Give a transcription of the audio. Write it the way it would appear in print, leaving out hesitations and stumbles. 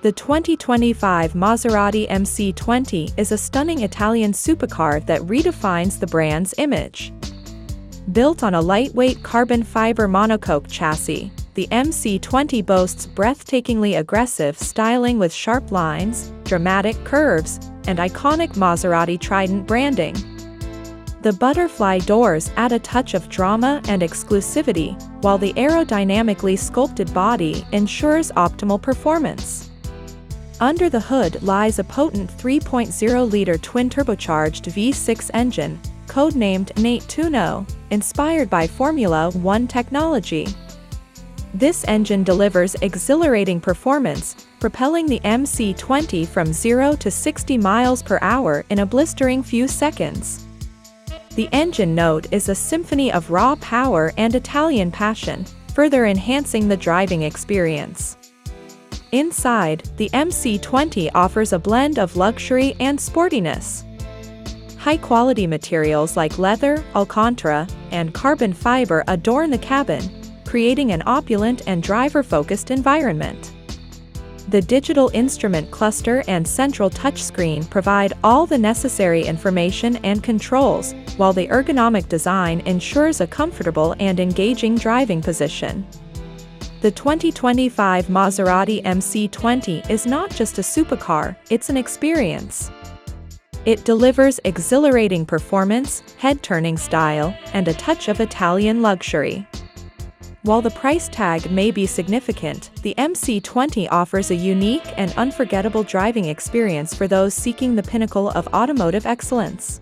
The 2025 Maserati MC20 is a stunning Italian supercar that redefines the brand's image. Built on a lightweight carbon fiber monocoque chassis, the MC20 boasts breathtakingly aggressive styling with sharp lines, dramatic curves, and iconic Maserati Trident branding. The butterfly doors add a touch of drama and exclusivity, while the aerodynamically sculpted body ensures optimal performance. Under the hood lies a potent 3.0-liter twin-turbocharged V6 engine, codenamed Nettuno, inspired by Formula One technology. This engine delivers exhilarating performance, propelling the MC20 from 0 to 60 miles per hour in a blistering few seconds. The engine note is a symphony of raw power and Italian passion, further enhancing the driving experience. Inside, the MC20 offers a blend of luxury and sportiness. High-quality materials like leather, Alcantara, and carbon fiber adorn the cabin, creating an opulent and driver-focused environment. The digital instrument cluster and central touchscreen provide all the necessary information and controls, while the ergonomic design ensures a comfortable and engaging driving position. The 2025 Maserati MC20 is not just a supercar, it's an experience. It delivers exhilarating performance, head-turning style, and a touch of Italian luxury. While the price tag may be significant, the MC20 offers a unique and unforgettable driving experience for those seeking the pinnacle of automotive excellence.